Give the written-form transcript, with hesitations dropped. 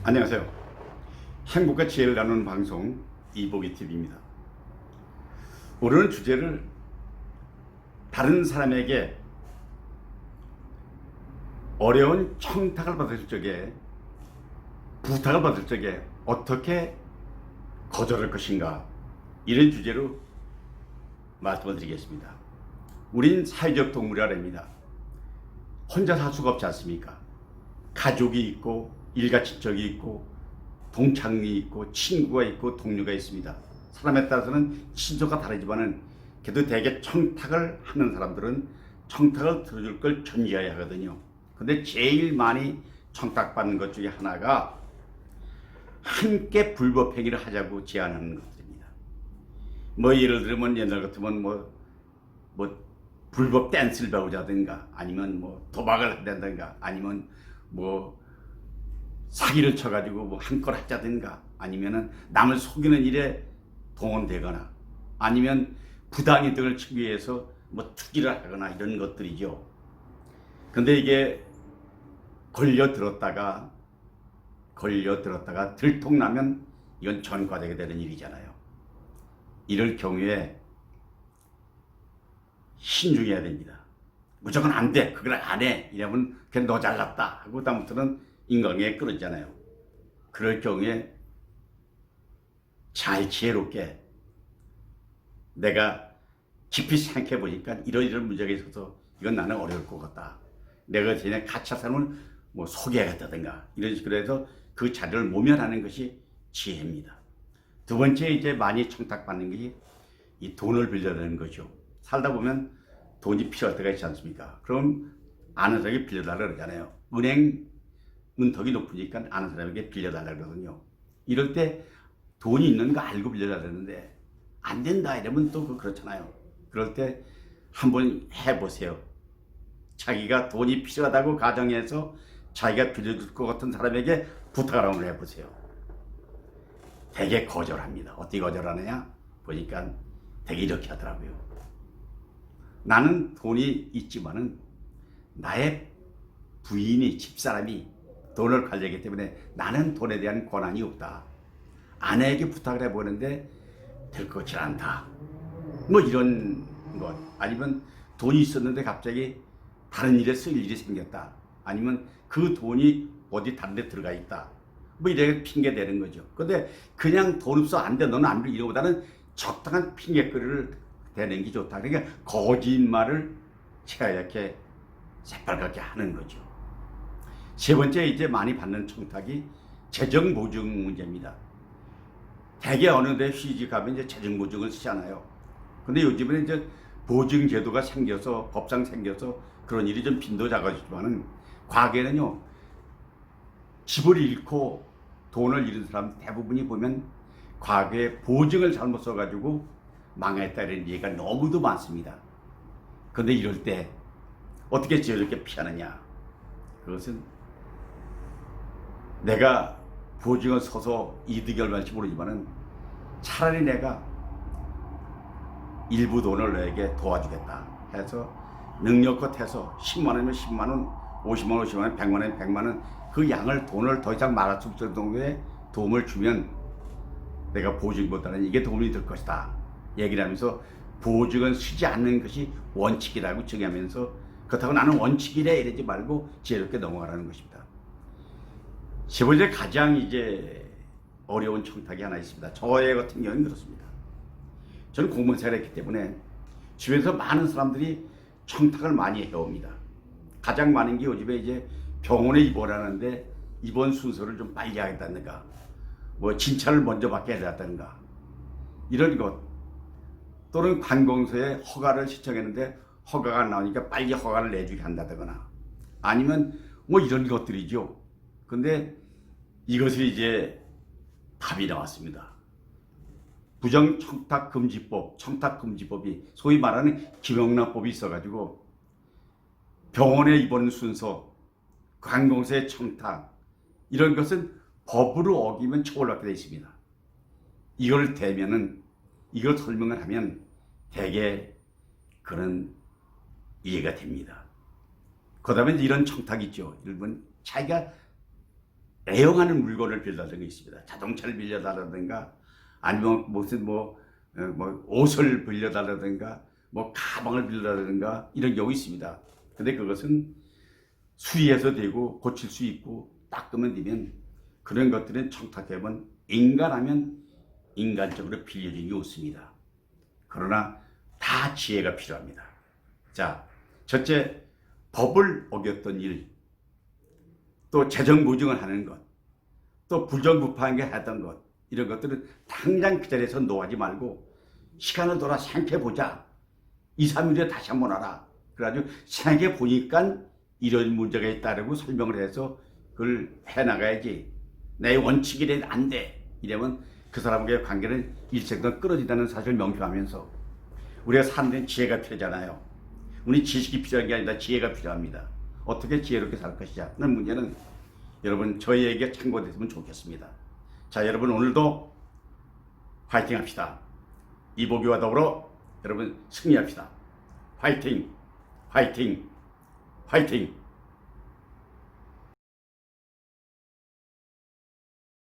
안녕하세요. 행복과 지혜를 나누는 방송 이보기TV입니다. 오늘은 주제를 다른 사람에게 어려운 청탁을 받을 적에, 부탁을 받을 적에 어떻게 거절할 것인가, 이런 주제로 말씀을 드리겠습니다. 우린 사회적 동물이라 합니다. 혼자 살 수가 없지 않습니까? 가족이 있고 일가 친척이 있고 동창이 있고 친구가 있고 동료가 있습니다. 사람에 따라서는 신조가 다르지만은 그래도 대개 청탁을 하는 사람들은 청탁을 들어줄 걸 존재해야 하거든요. 근데 제일 많이 청탁받는 것 중에 하나가 함께 불법행위를 하자고 제안하는 것들입니다. 뭐 예를 들면 옛날 같으면 뭐 불법 댄스를 배우자든가, 아니면 뭐 도박을 한다든가, 아니면 뭐 사기를 쳐가지고 뭐 한건 하자든가, 아니면은 남을 속이는 일에 동원되거나, 아니면 부당이득을 치기 위해서 뭐 투기를 하거나, 이런 것들이죠. 근데 이게 걸려들었다가 들통나면 이건 전과되게 되는 일이잖아요. 이럴 경우에 신중해야 됩니다. 무조건 안 돼, 그걸 안 해, 이러면 그냥 너 잘났다 하고 다음부터는 인간관계에 끊어지잖아요. 그럴 경우에 잘 지혜롭게 내가 깊이 생각해 보니까 이런 문제가 있어서 이건 나는 어려울 것 같다. 내가 쟤네 같이 사람을 뭐 소개하겠다든가, 이런 식으로 해서 그 자리를 모면하는 것이 지혜입니다. 두 번째, 이제 많이 청탁받는 게 이 돈을 빌려내는 거죠. 살다 보면 돈이 필요할 때가 있지 않습니까? 그럼 아는 사람에게 빌려달라고 그러잖아요. 은행 문턱이 높으니까 아는 사람에게 빌려달라고 그러거든요. 이럴 때 돈이 있는 거 알고 빌려달라는데 안 된다 이러면 또 그렇잖아요. 그럴 때 한번 해보세요. 자기가 돈이 필요하다고 가정해서 자기가 빌려줄 것 같은 사람에게 부탁을 한번 해보세요. 되게 거절합니다. 어떻게 거절하느냐 보니까 되게 이렇게 하더라고요. 나는 돈이 있지만은 나의 부인이, 집사람이 돈을 관리하기 때문에 나는 돈에 대한 권한이 없다. 아내에게 부탁을 해보는데 될 것 같지 않다. 뭐 이런 것. 아니면 돈이 있었는데 갑자기 다른 일에 쓸 일이 생겼다. 아니면 그 돈이 어디 다른 데 들어가 있다. 뭐 이렇게 핑계 대는 거죠. 근데 그냥 돈 없어 안 돼, 너는 안 돼, 이러보다는 적당한 핑계거리를 대는 게 좋다. 그러니까 거짓말을 제가 이렇게 새빨갛게 하는 거죠. 세 번째, 이제 많이 받는 청탁이 재정 보증 문제입니다. 대개 어느 데 시집 가면 이제 재정 보증을 쓰잖아요. 근데 요즘에는 이제 보증 제도가 생겨서, 법상 생겨서 그런 일이 좀 빈도 작아지지만은 과거에는요, 집을 잃고 돈을 잃은 사람 대부분이 보면 과거에 보증을 잘못 써가지고 망했다는 얘기가 너무도 많습니다. 근데 이럴 때 어떻게 저렇게 피하느냐? 그것은 내가 보증을 서서 이득이 얼마인지 모르지만은 차라리 내가 일부 돈을 너에게 도와주겠다 해서 능력껏 해서 10만 원이면 10만 원, 50만 원, 50만 원, 100만 원, 100만 원, 그 양을 돈을 더 이상 말할 수 없을 정도의 도움을 주면 내가 보증보다는 이게 도움이 될 것이다 얘기를 하면서, 보증은 쓰지 않는 것이 원칙이라고 정하면서, 그렇다고 나는 원칙이래 이러지 말고 지혜롭게 넘어가라는 것입니다. 세 번째, 가장 이제 어려운 청탁이 하나 있습니다. 저의 같은 경우는 그렇습니다. 저는 공무원생활을 했기 때문에 주변에서 많은 사람들이 청탁을 많이 해옵니다. 가장 많은 게 요즘에 이제 병원에 입원하는데 입원 순서를 좀 빨리 하겠다든가, 뭐 진찰을 먼저 받게 해달라든가, 이런 것, 또는 관공서에 허가를 신청했는데 허가가 안 나오니까 빨리 허가를 내주게 한다거나, 아니면 뭐 이런 것들이죠. 근데 이것을 이제 답이 나왔습니다. 부정청탁금지법, 청탁금지법이 소위 말하는 김영란법이 있어가지고 병원에 입원 순서, 관공서의 청탁, 이런 것은 법으로 어기면 처벌받게 되어 있습니다. 이걸 대면은, 이걸 설명을 하면 대개 그런 이해가 됩니다. 그 다음에 이런 청탁이 있죠. 일본 자기가 애용하는 물건을 빌려달라는 게 있습니다. 자동차를 빌려달라든가 아니면 무슨 뭐 옷을 빌려달라든가 뭐 가방을 빌려달라든가 이런 경우 있습니다. 근데 그것은 수리해서 되고 고칠 수 있고 닦으면 되면 그런 것들은 청탁해보면 인간하면 인간적으로 빌려주는 게 없습니다. 그러나 다 지혜가 필요합니다. 자, 첫째, 법을 어겼던 일, 또 재정보증을 하는 것, 또 부정부패하게 하던 것, 이런 것들은 당장 그 자리에서 노하지 말고 시간을 돌아 생각해보자. 2, 3일에 다시 한번 하라. 그래가지고 생각해보니까 이런 문제가 있다고 설명을 해서 그걸 해나가야지. 내 원칙이래 안 돼. 이러면 그 사람과의 관계는 일생간 끊어진다는 사실을 명심하면서 우리가 사는 데는 지혜가 필요하잖아요. 우리 지식이 필요한 게 아니라 지혜가 필요합니다. 어떻게 지혜롭게 살 것이냐 하는 문제는 여러분 저희에게 참고됐으면 좋겠습니다. 자, 여러분 오늘도 파이팅 합시다. 이보기와 더불어 여러분 승리합시다. 파이팅, 파이팅, 파이팅.